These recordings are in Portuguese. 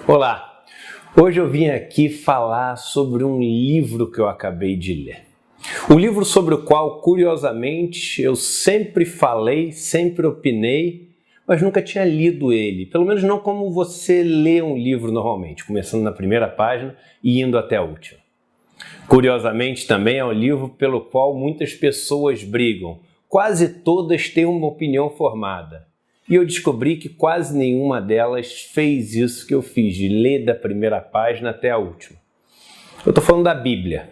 Olá! Hoje eu vim aqui falar sobre um livro que eu acabei de ler. O livro sobre o qual, curiosamente, eu sempre falei, sempre opinei, mas nunca tinha lido ele. Pelo menos não como você lê um livro normalmente, começando na primeira página e indo até a última. Curiosamente, também é um livro pelo qual muitas pessoas brigam. Quase todas têm uma opinião formada. E eu descobri que quase nenhuma delas fez isso que eu fiz, de ler da primeira página até a última. Eu estou falando da Bíblia.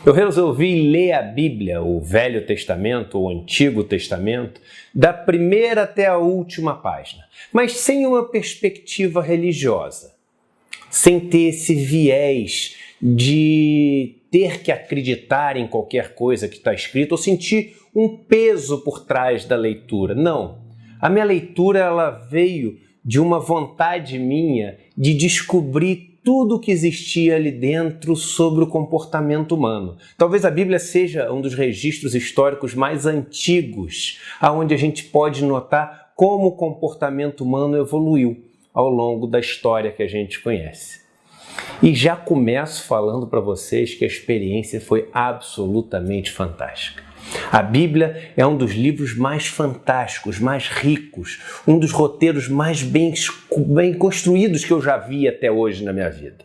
Eu resolvi ler a Bíblia, o Velho Testamento, o Antigo Testamento, da primeira até a última página, mas sem uma perspectiva religiosa, sem ter esse viés de ter que acreditar em qualquer coisa que está escrito ou sentir um peso por trás da leitura. Não. A minha leitura ela veio de uma vontade minha de descobrir tudo o que existia ali dentro sobre o comportamento humano. Talvez a Bíblia seja um dos registros históricos mais antigos, onde a gente pode notar como o comportamento humano evoluiu ao longo da história que a gente conhece. E já começo falando para vocês que a experiência foi absolutamente fantástica. A Bíblia é um dos livros mais fantásticos, mais ricos, um dos roteiros mais bem construídos que eu já vi até hoje na minha vida.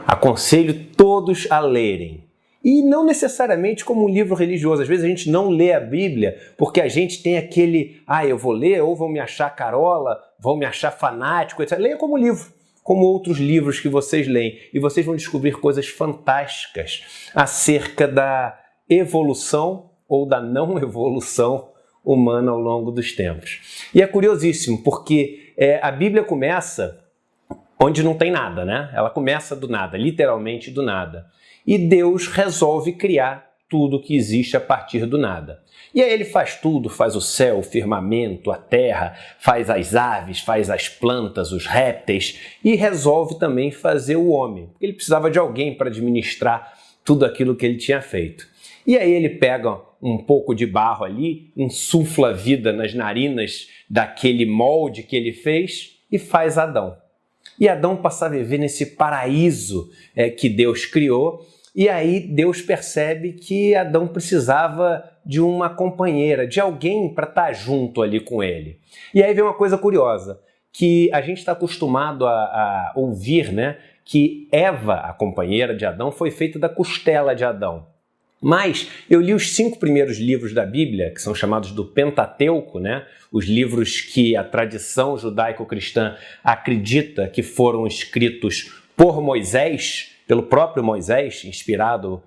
Aconselho todos a lerem. E não necessariamente como um livro religioso. Às vezes a gente não lê a Bíblia porque a gente tem aquele, eu vou ler ou vão me achar carola, vão me achar fanático, etc. Leia como livro, como outros livros que vocês leem. E vocês vão descobrir coisas fantásticas acerca da evolução ou da não evolução humana ao longo dos tempos. E é curiosíssimo, porque a Bíblia começa onde não tem nada, né? Ela começa do nada, literalmente do nada. E Deus resolve criar tudo que existe a partir do nada. E aí ele faz tudo, faz o céu, o firmamento, a terra, faz as aves, faz as plantas, os répteis e resolve também fazer o homem. Ele precisava de alguém para administrar tudo aquilo que ele tinha feito. E aí ele pega um pouco de barro ali, insufla a vida nas narinas daquele molde que ele fez e faz Adão. E Adão passa a viver nesse paraíso que Deus criou. E aí Deus percebe que Adão precisava de uma companheira, de alguém para estar junto ali com ele. E aí vem uma coisa curiosa, que a gente está acostumado a ouvir, né, que Eva, a companheira de Adão, foi feita da costela de Adão. Mas eu li os 5 primeiros livros da Bíblia, que são chamados do Pentateuco, né? Os livros que a tradição judaico-cristã acredita que foram escritos por Moisés, pelo próprio Moisés, inspirado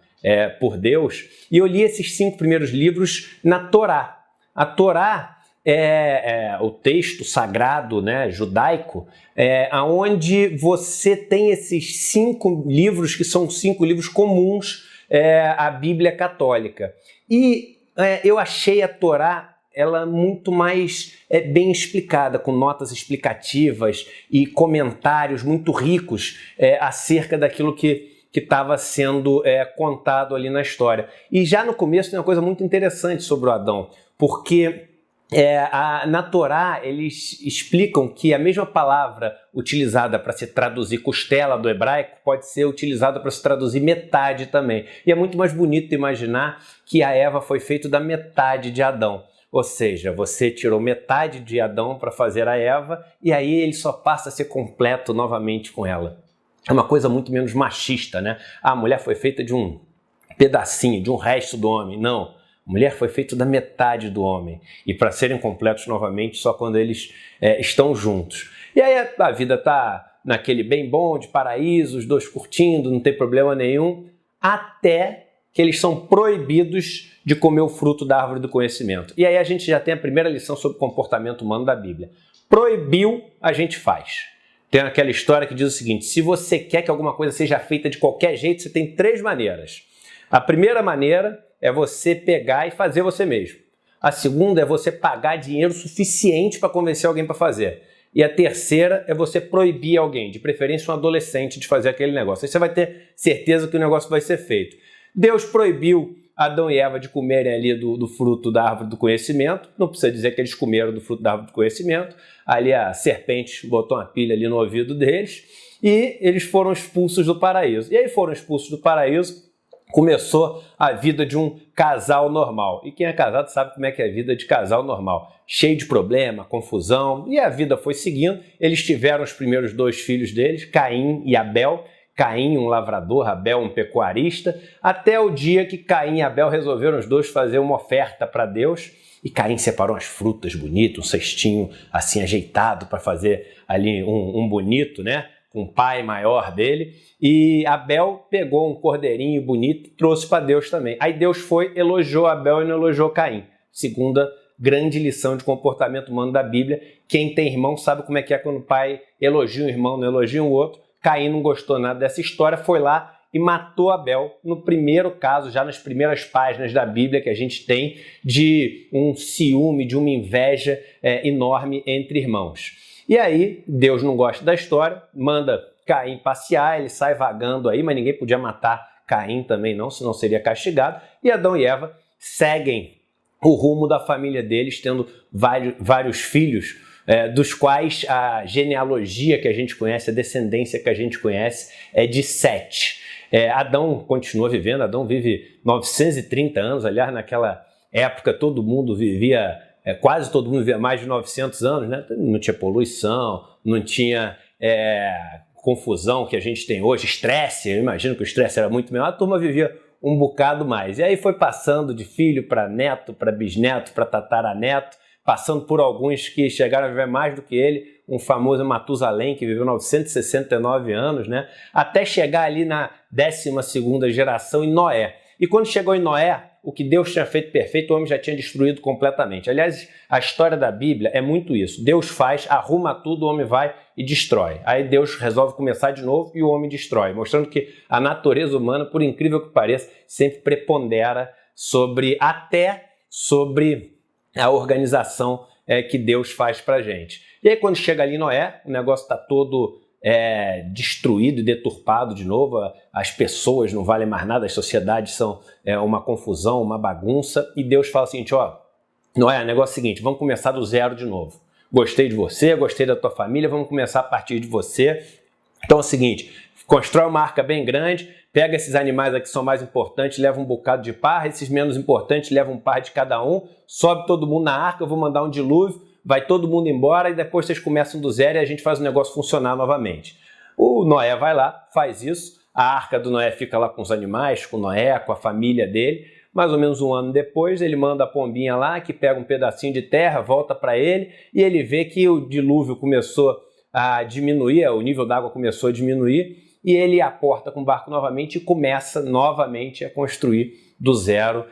por Deus. E eu li esses 5 primeiros livros na Torá. A Torá é o texto sagrado, né, judaico, onde você tem esses 5 livros que são 5 livros comuns a Bíblia católica. E eu achei a Torá ela muito mais bem explicada, com notas explicativas e comentários muito ricos acerca daquilo que estava sendo contado ali na história. E já no começo tem uma coisa muito interessante sobre o Adão, porque na Torá eles explicam que a mesma palavra utilizada para se traduzir costela do hebraico pode ser utilizada para se traduzir metade também. E é muito mais bonito imaginar que a Eva foi feita da metade de Adão. Ou seja, você tirou metade de Adão para fazer a Eva e aí ele só passa a ser completo novamente com ela. É uma coisa muito menos machista, né? A mulher foi feita de um pedacinho, de um resto do homem. Não. A mulher foi feita da metade do homem e para serem completos novamente só quando eles estão juntos. E aí a vida está naquele bem bom de paraíso, os dois curtindo, não tem problema nenhum, até que eles são proibidos de comer o fruto da árvore do conhecimento. E aí a gente já tem a primeira lição sobre o comportamento humano da Bíblia. Proibiu, a gente faz. Tem aquela história que diz o seguinte: se você quer que alguma coisa seja feita de qualquer jeito, você tem 3 maneiras. A primeira maneira é você pegar e fazer você mesmo. A segunda é você pagar dinheiro suficiente para convencer alguém para fazer. E a terceira é você proibir alguém, de preferência um adolescente, de fazer aquele negócio. Aí você vai ter certeza que o negócio vai ser feito. Deus proibiu Adão e Eva de comerem ali do fruto da árvore do conhecimento. Não precisa dizer que eles comeram do fruto da árvore do conhecimento. Ali a serpente botou uma pilha ali no ouvido deles e eles foram expulsos do paraíso. E aí foram expulsos do paraíso, começou a vida de um casal normal. E quem é casado sabe como é que é a vida de casal normal. Cheio de problema, confusão, e a vida foi seguindo. Eles tiveram os primeiros 2 filhos deles, Caim e Abel. Caim, um lavrador, Abel, um pecuarista, até o dia que Caim e Abel resolveram os dois fazer uma oferta para Deus. E Caim separou umas frutas bonitas, um cestinho assim ajeitado para fazer ali um bonito, né? Com o pai maior dele. E Abel pegou um cordeirinho bonito e trouxe para Deus também. Aí Deus foi, elogiou Abel e não elogiou Caim. Segunda grande lição de comportamento humano da Bíblia. Quem tem irmão sabe como é que é quando o pai elogia um irmão, não elogia um outro. Caim não gostou nada dessa história, foi lá e matou Abel no primeiro caso, já nas primeiras páginas da Bíblia que a gente tem de um ciúme, de uma inveja enorme entre irmãos. E aí, Deus não gosta da história, manda Caim passear, ele sai vagando aí, mas ninguém podia matar Caim também não, senão seria castigado. E Adão e Eva seguem o rumo da família deles, tendo vários filhos, dos quais a genealogia que a gente conhece, a descendência que a gente conhece é de 7. Adão continua vivendo, Adão vive 930 anos, aliás, naquela época todo mundo vivia, quase todo mundo vivia mais de 900 anos, né? Não tinha poluição, não tinha confusão que a gente tem hoje, estresse, eu imagino que o estresse era muito menor, a turma vivia um bocado mais. E aí foi passando de filho para neto, para bisneto, para tataraneto, passando por alguns que chegaram a viver mais do que ele, um famoso Matusalém, que viveu 969 anos, né? Até chegar ali na 12ª geração em Noé. E quando chegou em Noé, o que Deus tinha feito perfeito, o homem já tinha destruído completamente. Aliás, a história da Bíblia é muito isso. Deus faz, arruma tudo, o homem vai e destrói. Aí Deus resolve começar de novo e o homem destrói, mostrando que a natureza humana, por incrível que pareça, sempre prepondera até sobre a organização que Deus faz para a gente. E aí quando chega ali Noé, o negócio está todo destruído e deturpado de novo, as pessoas não valem mais nada, as sociedades são uma confusão, uma bagunça, e Deus fala assim, Noé, o negócio é o seguinte, vamos começar do zero de novo. Gostei de você, gostei da tua família, vamos começar a partir de você. Então é o seguinte, constrói uma arca bem grande, pega esses animais aqui que são mais importantes, leva um bocado de par, esses menos importantes leva um par de cada um, sobe todo mundo na arca, eu vou mandar um dilúvio, vai todo mundo embora e depois vocês começam do zero e a gente faz o negócio funcionar novamente. O Noé vai lá, faz isso, a arca do Noé fica lá com os animais, com Noé, com a família dele. Mais ou menos um ano depois, ele manda a pombinha lá, que pega um pedacinho de terra, volta para ele e ele vê que o dilúvio começou a diminuir, o nível d'água começou a diminuir e ele aporta com o barco novamente e começa novamente a construir do zero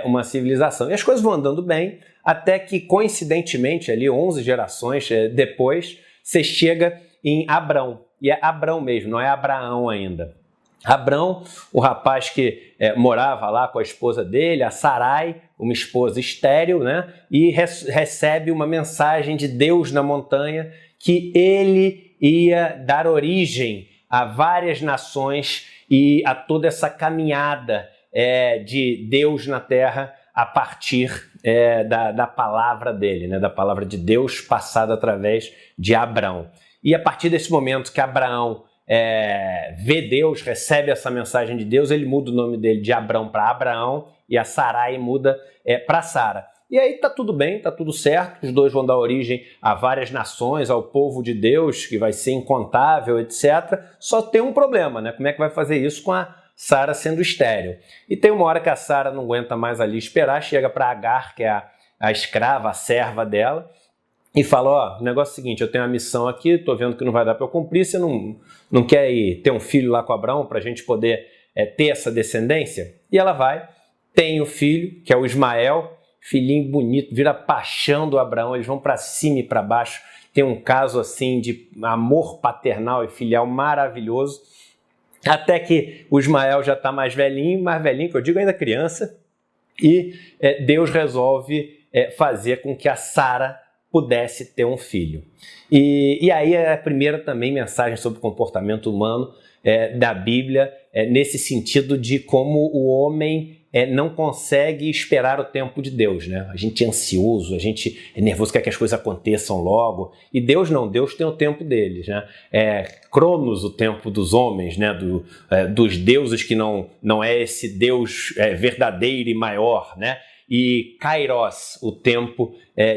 uma civilização. E as coisas vão andando bem, até que coincidentemente, ali 11 gerações depois, você chega em Abrão. E é Abrão mesmo, não é Abraão ainda. Abrão, o rapaz que morava lá com a esposa dele, a Sarai, uma esposa estéril, né? E recebe uma mensagem de Deus na montanha que ele ia dar origem a várias nações e a toda essa caminhada de Deus na terra a partir da palavra dele, né? Da palavra de Deus passada através de Abrão. E a partir desse momento que Abraão vê Deus, recebe essa mensagem de Deus, ele muda o nome dele de Abrão para Abraão e a Sarai muda para Sara. E aí tá tudo bem, tá tudo certo, os dois vão dar origem a várias nações, ao povo de Deus, que vai ser incontável, etc. Só tem um problema, né? Como é que vai fazer isso com a Sara sendo estéril? E tem uma hora que a Sara não aguenta mais ali esperar, chega para Agar, que é a escrava, a serva dela, e fala, o negócio é o seguinte, eu tenho uma missão aqui, tô vendo que não vai dar para eu cumprir, você não quer ir ter um filho lá com Abraão para a gente poder ter essa descendência? E ela vai, tem o filho, que é o Ismael, filhinho bonito, vira paixão do Abraão, eles vão para cima e para baixo, tem um caso assim de amor paternal e filial maravilhoso, até que o Ismael já está mais velhinho, que eu digo ainda criança, e Deus resolve fazer com que a Sara pudesse ter um filho. E aí é a primeira também mensagem sobre o comportamento humano da Bíblia, nesse sentido de como o homem não consegue esperar o tempo de Deus, né? A gente é ansioso, a gente é nervoso, quer que as coisas aconteçam logo. E Deus não, Deus tem o tempo deles, né? Cronos, o tempo dos homens, né? Dos deuses que não é esse Deus verdadeiro e maior, né? E Kairos, o tempo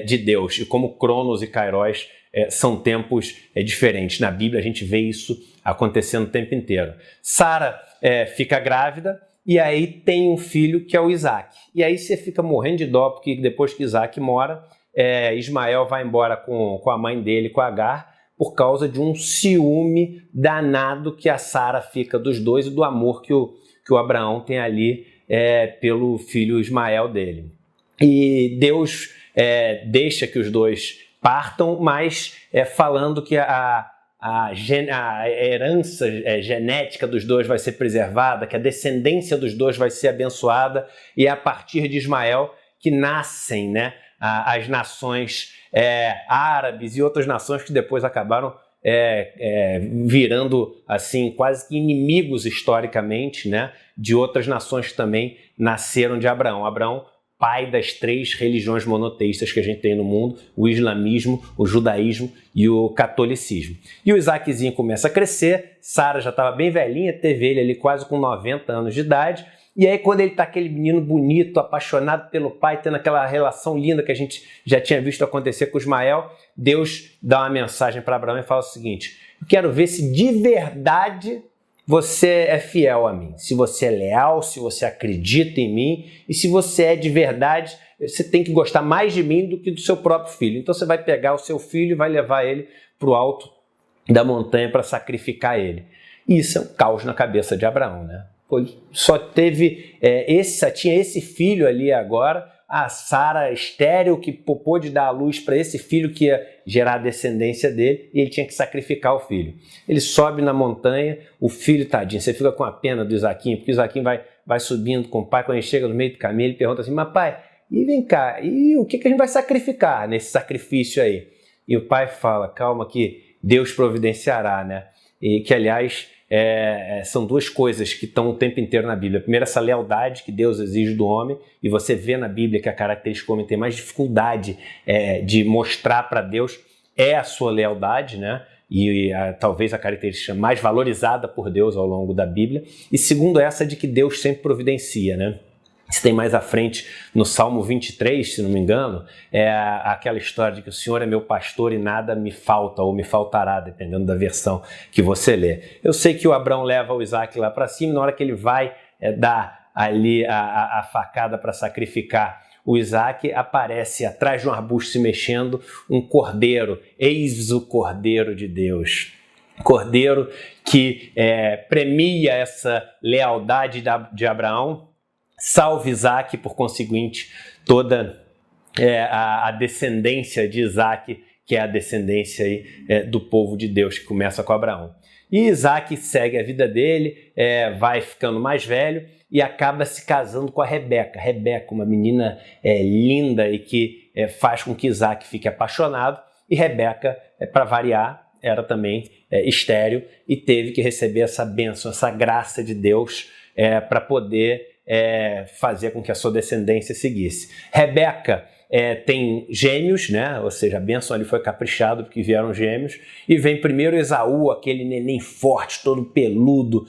de Deus. E como Cronos e Kairos são tempos diferentes. Na Bíblia a gente vê isso acontecendo o tempo inteiro. Sara fica grávida, e aí tem um filho que é o Isaac. E aí você fica morrendo de dó, porque depois que Isaac mora, Ismael vai embora com a mãe dele, com Agar, por causa de um ciúme danado que a Sara fica dos dois e do amor que o Abraão tem ali pelo filho Ismael dele. E Deus deixa que os dois partam, mas falando que a herança genética dos dois vai ser preservada, que a descendência dos dois vai ser abençoada, e é a partir de Ismael que nascem, né, as nações árabes e outras nações que depois acabaram virando assim quase que inimigos historicamente, né, de outras nações que também nasceram de Abraão. Abraão, pai das 3 religiões monoteístas que a gente tem no mundo, o islamismo, o judaísmo e o catolicismo. E o Isaaczinho começa a crescer, Sara já estava bem velhinha, teve ele ali quase com 90 anos de idade, e aí quando ele está aquele menino bonito, apaixonado pelo pai, tendo aquela relação linda que a gente já tinha visto acontecer com Ismael, Deus dá uma mensagem para Abraão e fala o seguinte: eu quero ver se de verdade você é fiel a mim, se você é leal, se você acredita em mim, e se você é de verdade, você tem que gostar mais de mim do que do seu próprio filho. Então você vai pegar o seu filho e vai levar ele para o alto da montanha para sacrificar ele. E isso é um caos na cabeça de Abraão, né? Só teve tinha esse filho ali agora, a Sara estéril que pôde dar a luz para esse filho que ia gerar a descendência dele, e ele tinha que sacrificar o filho. Ele sobe na montanha, o filho, tadinho, você fica com a pena do Isaquinho, porque o Isaquinho vai subindo com o pai, quando ele chega no meio do caminho, ele pergunta assim: mas pai, e vem cá, e o que a gente vai sacrificar nesse sacrifício aí? E o pai fala: calma que Deus providenciará, né? E que, aliás, são 2 coisas que estão o tempo inteiro na Bíblia. Primeiro, essa lealdade que Deus exige do homem, e você vê na Bíblia que a característica do homem tem mais dificuldade de mostrar para Deus é a sua lealdade, né? E talvez a característica mais valorizada por Deus ao longo da Bíblia. E segundo, essa de que Deus sempre providencia, né? Isso tem mais à frente no Salmo 23, se não me engano, aquela história de que o Senhor é meu pastor e nada me falta ou me faltará, dependendo da versão que você lê. Eu sei que o Abraão leva o Isaac lá para cima, e na hora que ele vai dar ali a facada para sacrificar o Isaac, aparece atrás de um arbusto se mexendo um cordeiro. Eis o Cordeiro de Deus. Cordeiro que premia essa lealdade de Abraão, salve Isaac, por conseguinte, toda a descendência de Isaac, que é a descendência aí, do povo de Deus, que começa com Abraão. E Isaac segue a vida dele, vai ficando mais velho e acaba se casando com a Rebeca. Rebeca, uma menina linda e que faz com que Isaac fique apaixonado. E Rebeca, para variar, era também estéril e teve que receber essa bênção, essa graça de Deus para poder fazer com que a sua descendência seguisse. Rebeca tem gêmeos, né? Ou seja, a bênção ali foi caprichado porque vieram gêmeos, e vem primeiro Esaú, aquele neném forte, todo peludo,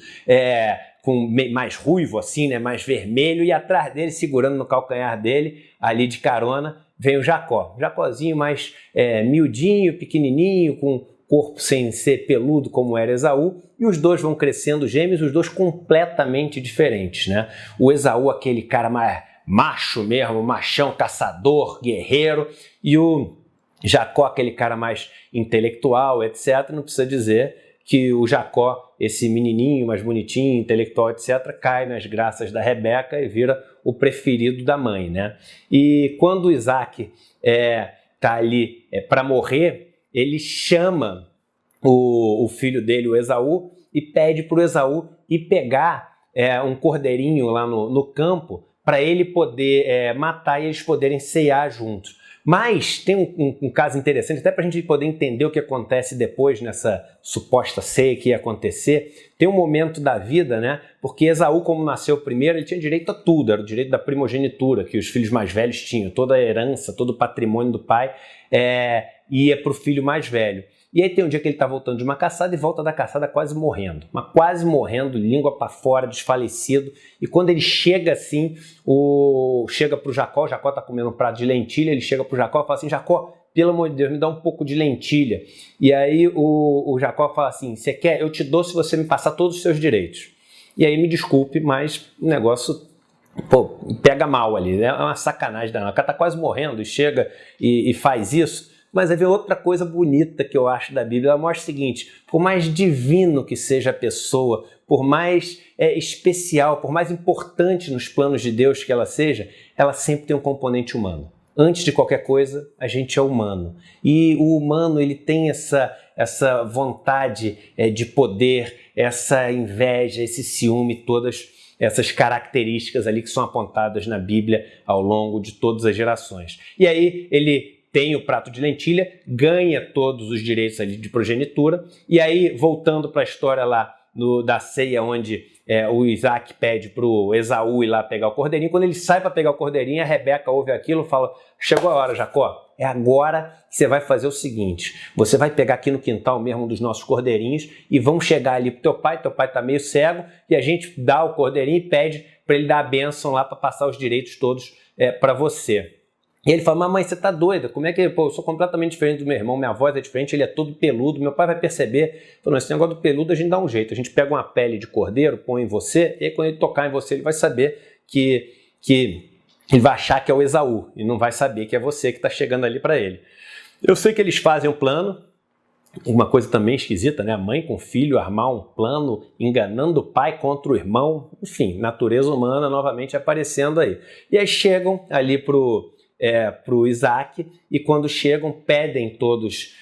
mais ruivo assim, né? Mais vermelho, e atrás dele, segurando no calcanhar dele, ali de carona, vem o Jacó. Jacózinho mais miudinho, pequenininho, com corpo sem ser peludo como era Esaú, e os dois vão crescendo gêmeos, os dois completamente diferentes, né? O Esaú, aquele cara mais macho mesmo, machão, caçador, guerreiro, e o Jacó, aquele cara mais intelectual, etc. Não precisa dizer que o Jacó, esse menininho mais bonitinho, intelectual, etc., cai nas graças da Rebeca e vira o preferido da mãe, né? E quando Isaac está ali para morrer, ele chama o filho dele, o Esaú, e pede para o Esaú ir pegar um cordeirinho lá no campo para ele poder matar e eles poderem cear juntos. Mas tem um caso interessante, até para a gente poder entender o que acontece depois nessa suposta ceia que ia acontecer. Tem um momento da vida, né? Porque Esaú, como nasceu primeiro, ele tinha direito a tudo, era o direito da primogenitura, que os filhos mais velhos tinham, toda a herança, todo o patrimônio do pai ia para o filho mais velho. E aí tem um dia que ele está voltando de uma caçada e volta da caçada quase morrendo, mas quase morrendo, língua para fora, desfalecido. E quando ele chega assim, chega para o Jacó está comendo um prato de lentilha, ele chega para o Jacó e fala assim: Jacó, pelo amor de Deus, me dá um pouco de lentilha. E aí o Jacó fala assim: você quer? Eu te dou se você me passar todos os seus direitos. E aí me desculpe, mas o negócio pega mal ali, né? É uma sacanagem danada. O cara está quase morrendo e chega e faz isso. Mas aí vem outra coisa bonita que eu acho da Bíblia. Ela mostra o seguinte: por mais divino que seja a pessoa, por mais especial, por mais importante nos planos de Deus que ela seja, ela sempre tem um componente humano. Antes de qualquer coisa, a gente é humano. E o humano, ele tem essa vontade de poder, essa inveja, esse ciúme, todas essas características ali que são apontadas na Bíblia ao longo de todas as gerações. E aí ele tem o prato de lentilha, ganha todos os direitos ali de progenitura, e aí, voltando para a história lá da ceia, onde o Isaac pede para o Esaú ir lá pegar o cordeirinho, quando ele sai para pegar o cordeirinho, a Rebeca ouve aquilo e fala: chegou a hora, Jacó, é agora que você vai fazer o seguinte, você vai pegar aqui no quintal mesmo dos nossos cordeirinhos e vamos chegar ali para teu pai está meio cego, e a gente dá o cordeirinho e pede para ele dar a bênção lá para passar os direitos todos para você. E ele fala: mamãe, você tá doida? Como é que... eu sou completamente diferente do meu irmão, minha voz é diferente, ele é todo peludo, meu pai vai perceber. Falou: esse negócio do peludo a gente dá um jeito, a gente pega uma pele de cordeiro, põe em você, e aí quando ele tocar em você, ele vai saber que ele vai achar que é o Esaú, e não vai saber que é você que está chegando ali para ele. Eu sei que eles fazem um plano, uma coisa também esquisita, né? A mãe com o filho armar um plano, enganando o pai contra o irmão, enfim, natureza humana novamente aparecendo aí. E aí chegam ali pro Isaac, e quando chegam pedem todos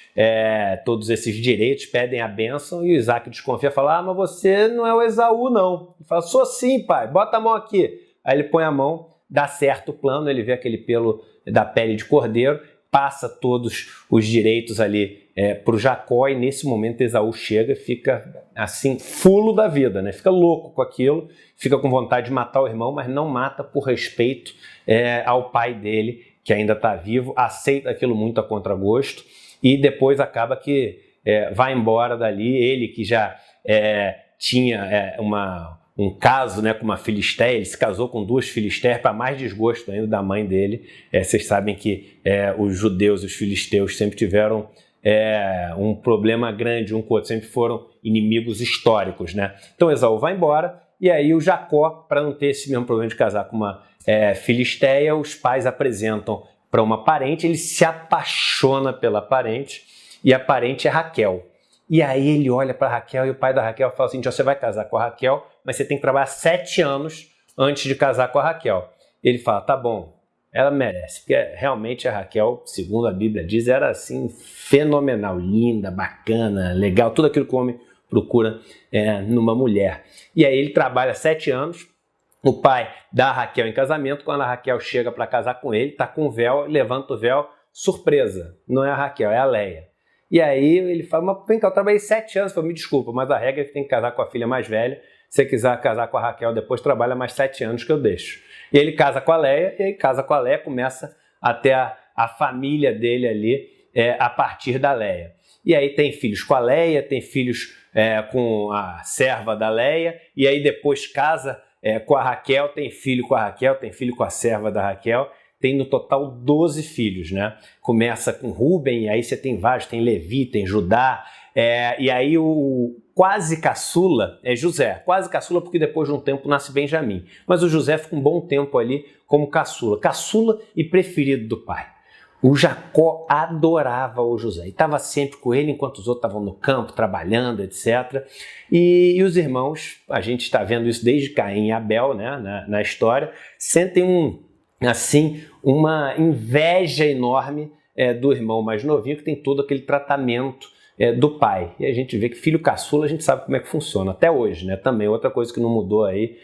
esses direitos, pedem a bênção, e o Isaac desconfia e fala: mas você não é o Esaú não. Ele fala: sou sim, pai, bota a mão aqui. Aí ele põe a mão, dá certo o plano, ele vê aquele pelo da pele de cordeiro, passa todos os direitos ali para o Jacó, e nesse momento Esaú chega e fica assim, fulo da vida, né? Fica louco com aquilo, fica com vontade de matar o irmão, mas não mata por respeito ao pai dele, que ainda está vivo, aceita aquilo muito a contragosto, e depois acaba que vai embora dali. Ele que já tinha um caso, né, com uma filisteia, ele se casou com 2 filisteias, para mais desgosto ainda da mãe dele. Vocês sabem que os judeus, os filisteus, sempre tiveram um problema grande um com o outro, sempre foram inimigos históricos, né? Então Esaú vai embora, e aí o Jacó, para não ter esse mesmo problema de casar com uma filisteia, os pais apresentam para uma parente, ele se apaixona pela parente, e a parente é Raquel. E aí ele olha para Raquel, e o pai da Raquel fala assim: você vai casar com a Raquel, mas você tem que trabalhar 7 anos antes de casar com a Raquel. Ele fala: tá bom, ela merece, porque realmente a Raquel, segundo a Bíblia diz, era assim fenomenal, linda, bacana, legal, tudo aquilo que o homem procura numa mulher. E aí ele trabalha 7 anos, o pai dá a Raquel em casamento. Quando a Raquel chega para casar com ele, tá com o véu, levanta o véu, surpresa, não é a Raquel, é a Leia. E aí ele fala: mas vem cá, eu trabalhei 7 anos. Eu falo: me desculpa, mas a regra é que tem que casar com a filha mais velha. Se você quiser casar com a Raquel depois, trabalha mais 7 anos que eu deixo. E ele casa com a Leia, e aí casa com a Leia, começa até a família dele ali a partir da Leia. E aí tem filhos com a Leia, tem filhos com a serva da Leia, e aí depois casa com a Raquel, tem filho com a Raquel, tem filho com a serva da Raquel. Tem no total 12 filhos, né? Começa com Rúben, e aí você tem vários, tem Levi, tem Judá, e aí o quase caçula é José. Quase caçula porque depois de um tempo nasce Benjamim. Mas o José fica um bom tempo ali como caçula. Caçula e preferido do pai. O Jacó adorava o José e estava sempre com ele enquanto os outros estavam no campo, trabalhando, etc. E os irmãos, a gente está vendo isso desde Caim e Abel, né, na história, sentem uma inveja enorme do irmão mais novinho, que tem todo aquele tratamento do pai. E a gente vê que filho caçula, a gente sabe como é que funciona até hoje, né? Também outra coisa que não mudou aí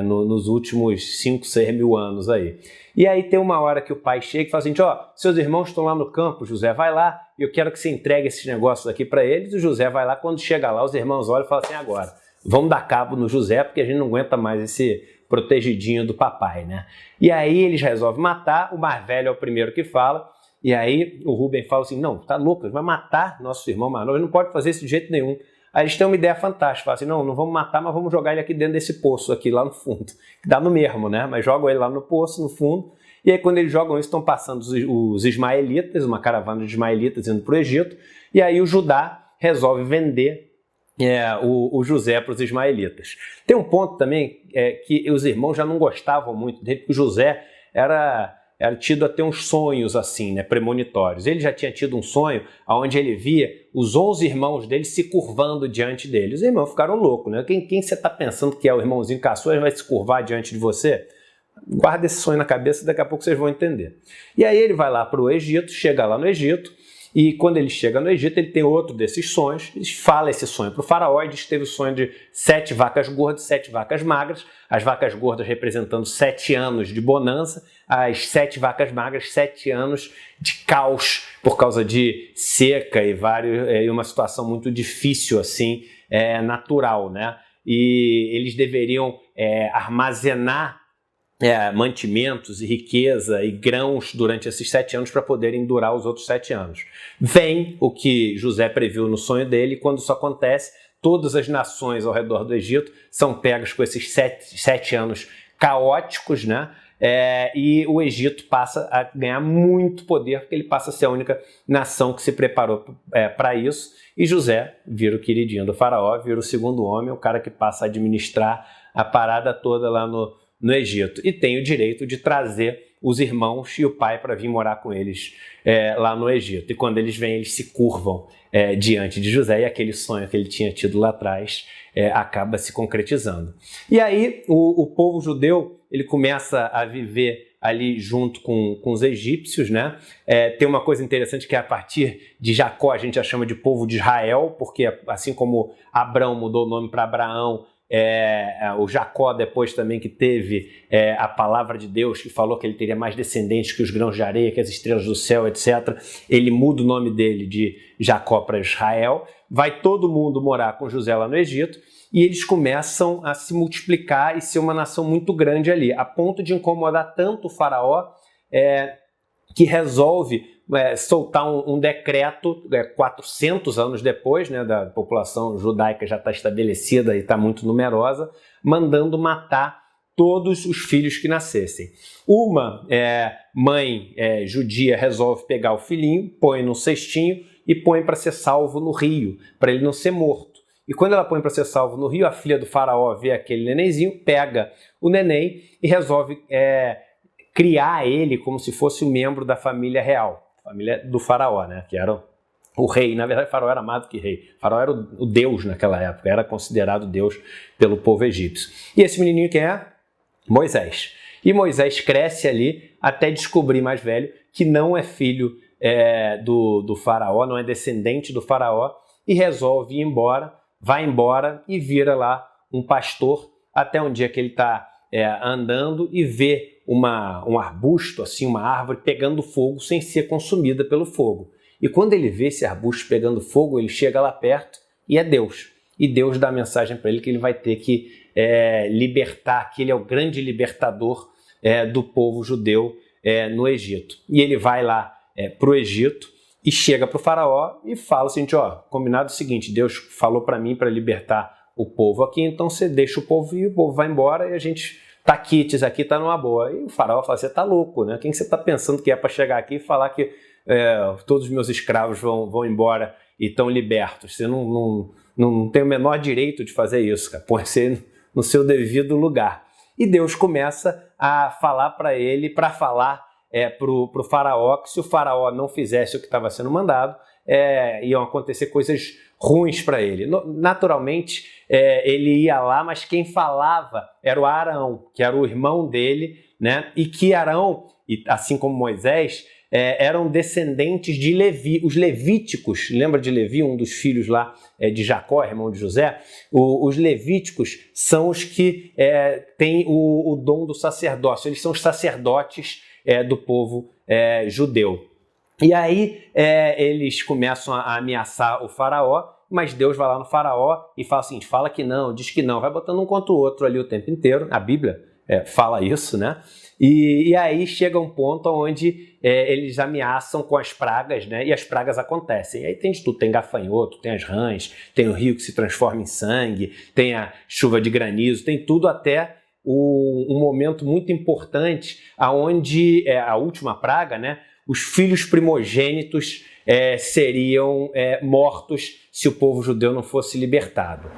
nos últimos 5, 6 mil anos aí. E aí tem uma hora que o pai chega e fala assim, seus irmãos estão lá no campo, José, vai lá, e eu quero que você entregue esses negócios aqui para eles. E o José vai lá, quando chega lá, os irmãos olham e falam assim, agora, vamos dar cabo no José, porque a gente não aguenta mais esse protegidinho do papai, né? E aí eles resolvem matar, o mais velho é o primeiro que fala, e aí o Rubem fala assim, não, tá louco, vai matar nosso irmão mais novo, ele não pode fazer isso de jeito nenhum. Aí eles têm uma ideia fantástica, falam assim, não vamos matar, mas vamos jogar ele aqui dentro desse poço aqui, lá no fundo. Dá no mesmo, né? Mas jogam ele lá no poço, no fundo, e aí quando eles jogam isso, estão passando os ismaelitas, uma caravana de ismaelitas indo para o Egito, e aí o Judá resolve vender o José para os ismaelitas. Tem um ponto também que os irmãos já não gostavam muito dele, porque o José era tido a ter uns sonhos assim, né, premonitórios. Ele já tinha tido um sonho onde ele via os 11 irmãos dele se curvando diante dele. Os irmãos ficaram loucos, né? Quem você está pensando que é o irmãozinho caçula vai se curvar diante de você? Guarda esse sonho na cabeça, daqui a pouco vocês vão entender. E aí ele vai lá para o Egito, chega lá no Egito, e quando ele chega no Egito, ele tem outro desses sonhos, ele fala esse sonho para o faraó, e diz que teve o sonho de 7 vacas gordas e 7 vacas magras, as vacas gordas representando 7 anos de bonança, as 7 vacas magras, 7 anos de caos, por causa de seca e uma situação muito difícil, assim, natural, né? E eles deveriam armazenar mantimentos e riqueza e grãos durante esses 7 anos para poderem durar os outros 7 anos. Vem o que José previu no sonho dele, e quando isso acontece, todas as nações ao redor do Egito são pegas com esses 7 anos caóticos, né? E o Egito passa a ganhar muito poder, porque ele passa a ser a única nação que se preparou para isso, e José vira o queridinho do faraó, vira o segundo homem, o cara que passa a administrar a parada toda lá no Egito, e tem o direito de trazer os irmãos e o pai para vir morar com eles lá no Egito. E quando eles vêm, eles se curvam diante de José, e aquele sonho que ele tinha tido lá atrás acaba se concretizando. E aí o povo judeu ele começa a viver ali junto com os egípcios, né? Tem uma coisa interessante que a partir de Jacó a gente já chama de povo de Israel, porque assim como Abrão mudou o nome para Abraão, o Jacó depois também que teve a palavra de Deus que falou que ele teria mais descendentes que os grãos de areia, que as estrelas do céu, etc. Ele muda o nome dele de Jacó para Israel. Vai todo mundo morar com José lá no Egito e eles começam a se multiplicar e ser uma nação muito grande ali, a ponto de incomodar tanto o faraó que resolve soltar um decreto 400 anos depois, né, da população judaica já está estabelecida e está muito numerosa, mandando matar todos os filhos que nascessem. Uma mãe judia resolve pegar o filhinho, põe num cestinho e põe para ser salvo no rio, para ele não ser morto. E quando ela põe para ser salvo no rio, a filha do faraó vê aquele nenenzinho, pega o neném e resolve criar ele como se fosse um membro da família real, família do faraó, né? Que era o rei. Na verdade, o faraó era mais do que rei. O faraó era o deus naquela época, era considerado deus pelo povo egípcio. E esse menininho quem é? Moisés. E Moisés cresce ali até descobrir mais velho que não é filho do faraó, não é descendente do faraó, e resolve ir embora, vai embora e vira lá um pastor, até um dia que ele está andando e vê um arbusto, assim, uma árvore pegando fogo sem ser consumida pelo fogo. E quando ele vê esse arbusto pegando fogo, ele chega lá perto e é Deus. E Deus dá a mensagem para ele que ele vai ter que libertar, que ele é o grande libertador do povo judeu no Egito. E ele vai lá para o Egito e chega para o faraó e fala assim, combinado o seguinte, Deus falou para mim para libertar o povo aqui, então você deixa o povo ir, o povo vai embora e a gente tá quites aqui, tá numa boa. E o faraó fala, você tá louco, né? Quem você tá pensando que é para chegar aqui e falar que todos os meus escravos vão embora e estão libertos? Você não tem o menor direito de fazer isso, cara. Põe você no seu devido lugar. E Deus começa a falar para ele, para falar pro faraó, que se o faraó não fizesse o que estava sendo mandado, iam acontecer coisas ruins para ele. Naturalmente, ele ia lá, mas quem falava era o Arão, que era o irmão dele, né? E que Arão, assim como Moisés, eram descendentes de Levi. Os levíticos, lembra de Levi, um dos filhos lá de Jacó, irmão de José? Os levíticos são os que têm o dom do sacerdócio. Eles são os sacerdotes do povo judeu. E aí eles começam a ameaçar o faraó, mas Deus vai lá no faraó e fala assim, fala que não, diz que não, vai botando um contra o outro ali o tempo inteiro. A Bíblia fala isso, né? E aí chega um ponto onde eles ameaçam com as pragas, né? E as pragas acontecem. E aí tem de tudo, tem gafanhoto, tem as rãs, tem o rio que se transforma em sangue, tem a chuva de granizo, tem tudo até um momento muito importante onde a última praga, né? Os filhos primogênitos seriam mortos se o povo judeu não fosse libertado.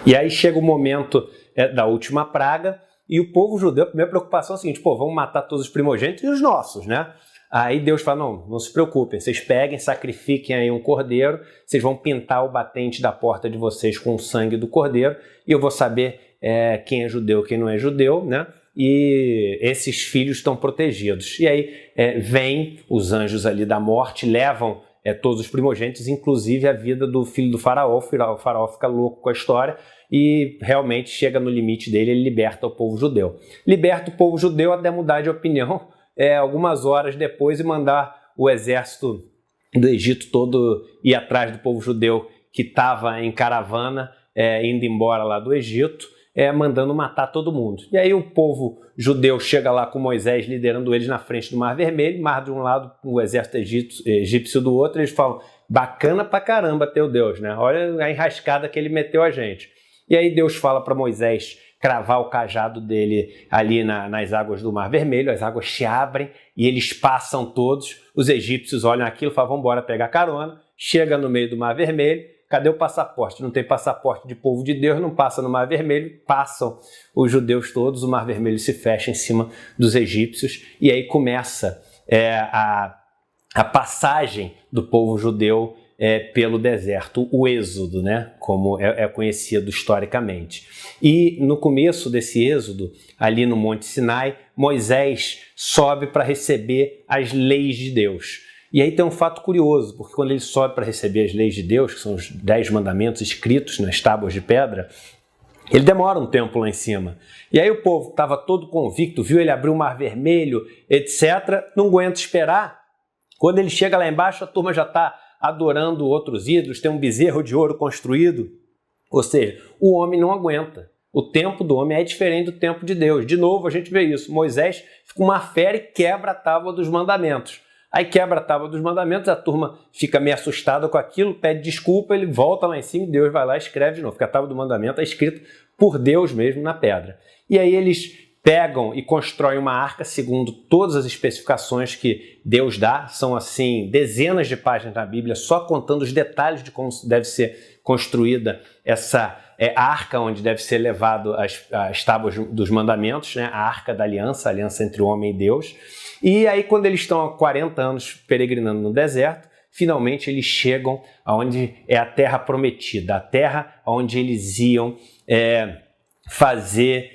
E aí chega o momento da última praga, e o povo judeu, a primeira preocupação é a seguinte, vamos matar todos os primogênitos e os nossos, né? Aí Deus fala, não se preocupem, vocês peguem, sacrifiquem aí um cordeiro, vocês vão pintar o batente da porta de vocês com o sangue do cordeiro, e eu vou saber quem é judeu, quem não é judeu, né? E esses filhos estão protegidos. E aí vêm os anjos ali da morte, levam todos os primogênitos, inclusive a vida do filho do faraó. O faraó fica louco com a história e realmente chega no limite dele, ele liberta o povo judeu. Liberta o povo judeu até mudar de opinião algumas horas depois e mandar o exército do Egito todo ir atrás do povo judeu que estava em caravana, indo embora lá do Egito, mandando matar todo mundo. E aí o povo judeu chega lá com Moisés liderando eles na frente do Mar Vermelho, mar de um lado, o exército egípcio do outro, eles falam, bacana pra caramba teu Deus, né? Olha a enrascada que ele meteu a gente. E aí Deus fala para Moisés cravar o cajado dele ali nas águas do Mar Vermelho, as águas se abrem e eles passam todos, os egípcios olham aquilo e falam, vamos embora pegar carona, chega no meio do Mar Vermelho, cadê o passaporte? Não tem passaporte de povo de Deus, não passa no Mar Vermelho, passam os judeus todos, o Mar Vermelho se fecha em cima dos egípcios e aí começa a passagem do povo judeu pelo deserto, o êxodo, né? Como é conhecido historicamente. E no começo desse êxodo, ali no Monte Sinai, Moisés sobe para receber as leis de Deus. E aí tem um fato curioso, porque quando ele sobe para receber as leis de Deus, que são os 10 mandamentos escritos nas tábuas de pedra, ele demora um tempo lá em cima. E aí o povo estava todo convicto, viu ele abrir o Mar Vermelho, etc., não aguenta esperar. Quando ele chega lá embaixo, a turma já está adorando outros ídolos, tem um bezerro de ouro construído. Ou seja, o homem não aguenta. O tempo do homem é diferente do tempo de Deus. De novo, a gente vê isso. Moisés fica uma fera e quebra a tábua dos mandamentos. Aí quebra a tábua dos mandamentos, a turma fica meio assustada com aquilo, pede desculpa, ele volta lá em cima e Deus vai lá e escreve de novo, porque a tábua do mandamento é escrita por Deus mesmo na pedra. E aí eles pegam e constroem uma arca segundo todas as especificações que Deus dá, são assim dezenas de páginas na Bíblia só contando os detalhes de como deve ser construída essa arca, onde deve ser levado as tábuas dos mandamentos, né? A arca da aliança, a aliança entre o homem e Deus. E aí quando eles estão há 40 anos peregrinando no deserto, finalmente eles chegam aonde é a terra prometida, a terra onde eles iam fazer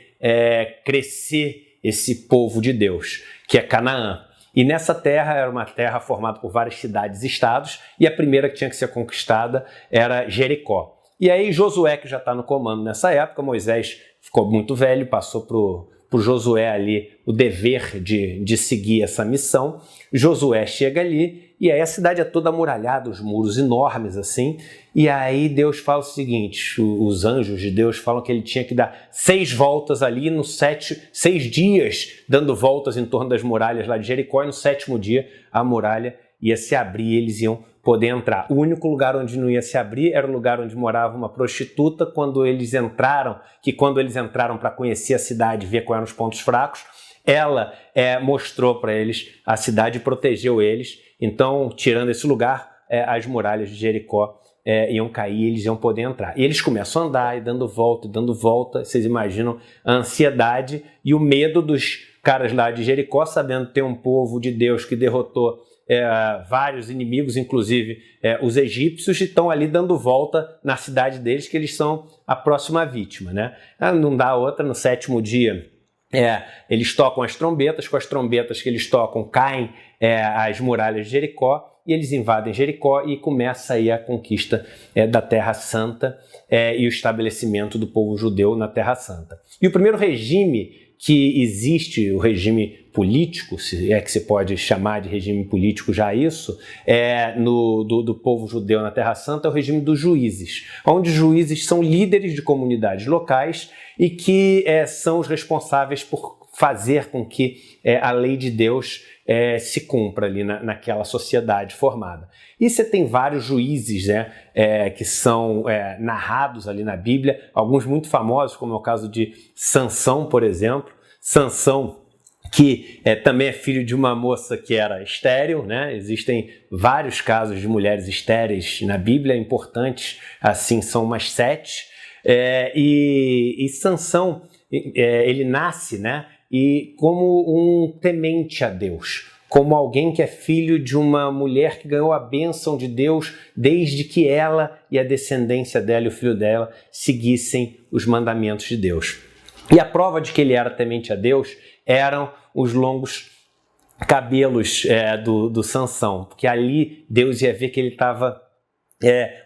crescer esse povo de Deus, que é Canaã. E nessa terra era uma terra formada por várias cidades e estados, e a primeira que tinha que ser conquistada era Jericó. E aí Josué, que já está no comando nessa época, Moisés ficou muito velho, passou para o Josué ali o dever de seguir essa missão. Josué chega ali, e aí a cidade é toda amuralhada, os muros enormes assim, e aí Deus fala o seguinte, os anjos de Deus falam que ele tinha que dar 6 voltas ali, 6 dias dando voltas em torno das muralhas lá de Jericó, e no 7º dia a muralha ia se abrir e eles iam poder entrar. O único lugar onde não ia se abrir era o lugar onde morava uma prostituta. Quando eles entraram para conhecer a cidade, ver quais eram os pontos fracos, ela mostrou para eles a cidade e protegeu eles. Então, tirando esse lugar, as muralhas de Jericó iam cair, eles iam poder entrar. E eles começam a andar e dando volta. Vocês imaginam a ansiedade e o medo dos caras lá de Jericó, sabendo que tem um povo de Deus que derrotou vários inimigos, inclusive os egípcios, estão ali dando volta na cidade deles, que eles são a próxima vítima, né? Não dá outra, no 7º dia eles tocam as trombetas, com as trombetas que eles tocam caem as muralhas de Jericó, e eles invadem Jericó e começa aí a conquista da Terra Santa e o estabelecimento do povo judeu na Terra Santa. E o primeiro regime que existe, o regime político, se é que se pode chamar de regime político já isso, do povo judeu na Terra Santa, é o regime dos juízes, onde os juízes são líderes de comunidades locais e que são os responsáveis por fazer com que a lei de Deus se cumpra ali naquela sociedade formada. E você tem vários juízes que são narrados ali na Bíblia, alguns muito famosos, como é o caso de Sansão, por exemplo. Sansão, que também é filho de uma moça que era estéril, né? Existem vários casos de mulheres estéreis na Bíblia, importantes, assim, são umas 7. E Sansão, ele nasce, né? E como um temente a Deus, como alguém que é filho de uma mulher que ganhou a bênção de Deus desde que ela e a descendência dela e o filho dela seguissem os mandamentos de Deus. E a prova de que ele era temente a Deus eram os longos cabelos do Sansão, porque ali Deus ia ver que ele estava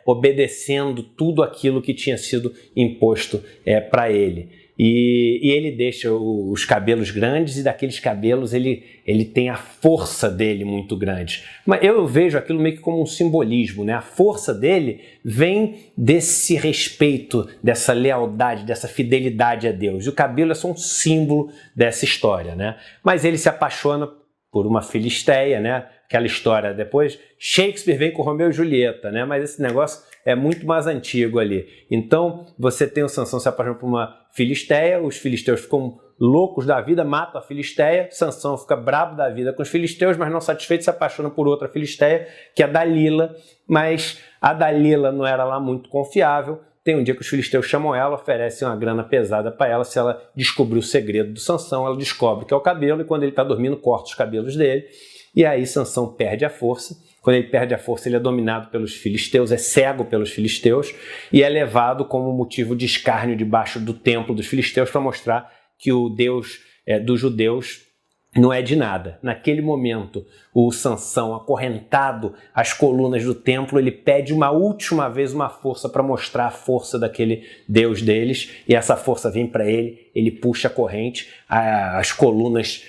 obedecendo tudo aquilo que tinha sido imposto para ele. E ele deixa os cabelos grandes e daqueles cabelos ele tem a força dele muito grande. Mas eu vejo aquilo meio que como um simbolismo, né? A força dele vem desse respeito, dessa lealdade, dessa fidelidade a Deus. E o cabelo é só um símbolo dessa história, né? Mas ele se apaixona por uma filisteia, né? Aquela história depois, Shakespeare vem com Romeu e Julieta, né? Mas esse negócio é muito mais antigo ali. Então, você tem o Sansão se apaixonando por uma filisteia, os filisteus ficam loucos da vida, matam a filisteia, Sansão fica bravo da vida com os filisteus, mas não satisfeito se apaixona por outra filisteia, que é a Dalila, mas a Dalila não era lá muito confiável. Tem um dia que os filisteus chamam ela, oferecem uma grana pesada para ela, se ela descobrir o segredo do Sansão, ela descobre que é o cabelo, e quando ele está dormindo, corta os cabelos dele, e aí Sansão perde a força. Quando ele perde a força, ele é dominado pelos filisteus, é cego pelos filisteus e é levado como motivo de escárnio debaixo do templo dos filisteus para mostrar que o Deus dos judeus não é de nada. Naquele momento, o Sansão, acorrentado às colunas do templo, ele pede uma última vez uma força para mostrar a força daquele Deus deles, e essa força vem para ele puxa a corrente, as colunas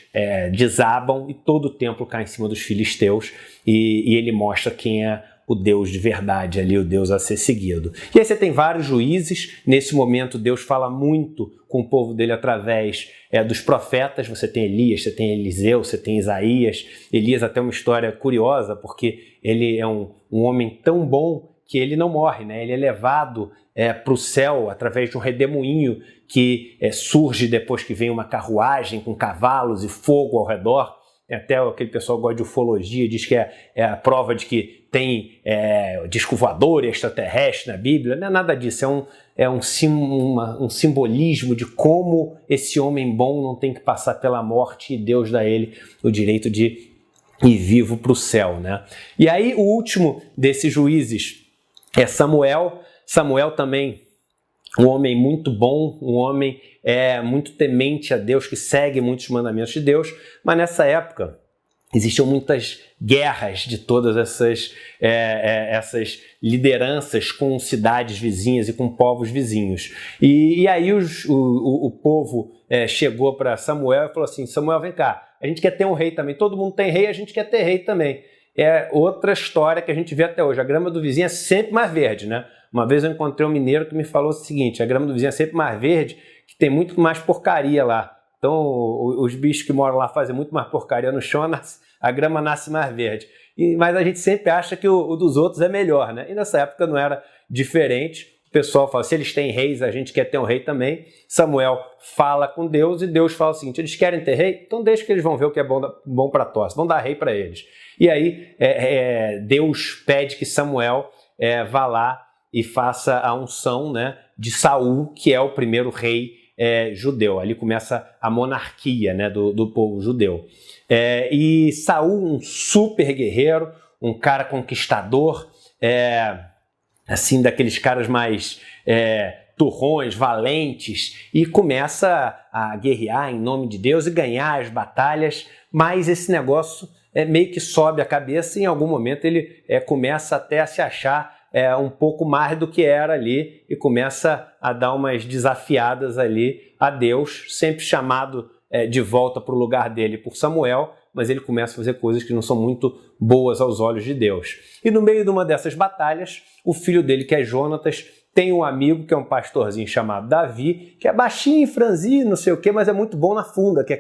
desabam e todo o templo cai em cima dos filisteus, e ele mostra quem é o Deus de verdade ali, o Deus a ser seguido. E aí você tem vários juízes. Nesse momento Deus fala muito com o povo dele através dos profetas. Você tem Elias, você tem Eliseu, você tem Isaías. Elias até uma história curiosa, porque ele é um homem tão bom que ele não morre, né? Ele é levado para o céu através de um redemoinho que surge depois que vem uma carruagem com cavalos e fogo ao redor. Até aquele pessoal que gosta de ufologia diz que é a prova de que tem disco voador e extraterrestre na Bíblia. Não é nada disso, é um simbolismo de como esse homem bom não tem que passar pela morte e Deus dá a ele o direito de ir vivo para o céu, né? E aí o último desses juízes é Samuel. Samuel também, um homem muito bom, um homem muito temente a Deus, que segue muitos mandamentos de Deus, mas nessa época existiam muitas guerras de todas essas lideranças com cidades vizinhas e com povos vizinhos. E aí o povo chegou para Samuel e falou assim: Samuel, vem cá, a gente quer ter um rei também, todo mundo tem rei, a gente quer ter rei também. É outra história que a gente vê até hoje, a grama do vizinho é sempre mais verde, né? Uma vez eu encontrei um mineiro que me falou o seguinte: a grama do vizinho é sempre mais verde, que tem muito mais porcaria lá. Então os bichos que moram lá fazem muito mais porcaria no chão, a grama nasce mais verde. Mas a gente sempre acha que o dos outros é melhor, né? E nessa época não era diferente. O pessoal fala: se eles têm reis, a gente quer ter um rei também. Samuel fala com Deus e Deus fala o seguinte: eles querem ter rei? Então deixa que eles vão ver o que é bom para tosse. Vão dar rei para eles. E aí Deus pede que Samuel vá lá e faça a unção, né, de Saul, que é o primeiro rei judeu. Ali começa a monarquia, né, do povo judeu. E Saul, um super guerreiro, um cara conquistador, assim, daqueles caras mais turrões, valentes, e começa a guerrear em nome de Deus e ganhar as batalhas, mas esse negócio meio que sobe a cabeça e em algum momento ele começa até a se achar um pouco mais do que era ali e começa a dar umas desafiadas ali a Deus, sempre chamado de volta para o lugar dele por Samuel, mas ele começa a fazer coisas que não são muito boas aos olhos de Deus. E no meio de uma dessas batalhas, o filho dele, que é Jonatas, tem um amigo que é um pastorzinho chamado Davi, que é baixinho, franzino, não sei o quê, mas é muito bom na funda, que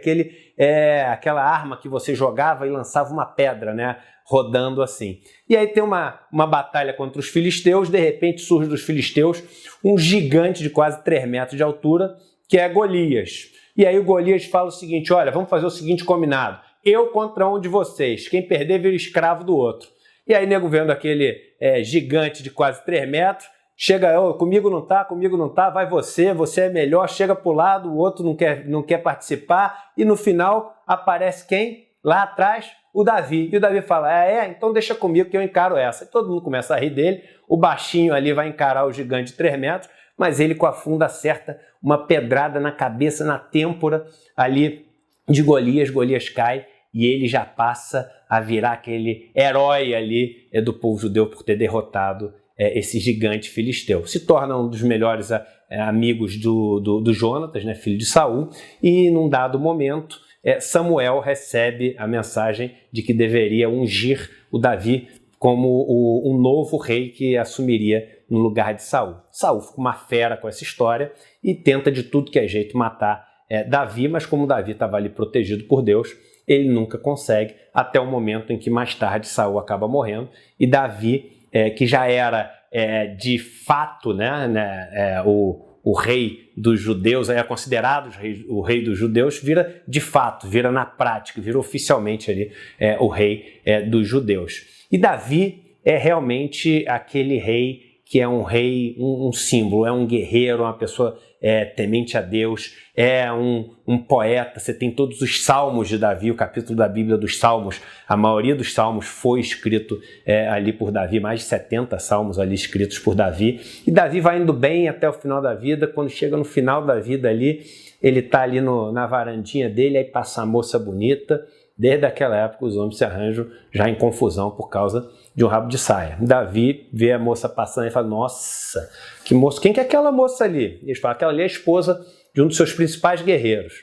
é aquela arma que você jogava e lançava uma pedra, né? Rodando assim. E aí tem uma batalha contra os filisteus, de repente surge dos filisteus um gigante de quase 3 metros de altura, que é Golias. E aí o Golias fala o seguinte: olha, vamos fazer o seguinte combinado, eu contra um de vocês, quem perder vira escravo do outro. E aí nego vendo aquele gigante de quase 3 metros, chega, comigo não tá, vai você é melhor, chega pro lado, o outro não quer participar, e no final aparece quem? Lá atrás, o Davi. E o Davi fala, então deixa comigo que eu encaro essa. E todo mundo começa a rir dele, o baixinho ali vai encarar o gigante de 3 metros, mas ele com a funda acerta uma pedrada na cabeça, na têmpora ali de Golias. Golias cai e ele já passa a virar aquele herói ali do povo judeu por ter derrotado esse gigante filisteu. Se torna um dos melhores amigos do Jonatas, né, filho de Saul, e num dado momento Samuel recebe a mensagem de que deveria ungir o Davi como um novo rei que assumiria no lugar de Saul. Saul fica uma fera com essa história e tenta de tudo que é jeito matar Davi, mas como Davi estava ali protegido por Deus, ele nunca consegue, até o momento em que mais tarde Saul acaba morrendo e Davi, que já era de fato, né, o rei dos judeus, é considerado o rei dos judeus, vira de fato, vira na prática, vira oficialmente ali o rei dos judeus. E Davi é realmente aquele rei que é um rei, um símbolo, é um guerreiro, uma pessoa temente a Deus, é um poeta. Você tem todos os salmos de Davi, o capítulo da Bíblia dos Salmos, a maioria dos salmos foi escrito ali por Davi, mais de 70 salmos ali escritos por Davi, e Davi vai indo bem até o final da vida. Quando chega no final da vida ali, ele está ali na varandinha dele, aí passa uma moça bonita. Desde aquela época os homens se arranjam já em confusão por causa de um rabo de saia. Davi vê a moça passando e fala, nossa, que moça, quem que é aquela moça ali? Eles falam, aquela ali é a esposa de um dos seus principais guerreiros.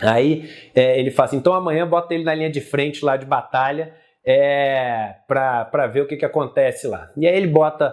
Aí ele fala assim, então amanhã bota ele na linha de frente lá de batalha para ver o que acontece lá. E aí ele bota,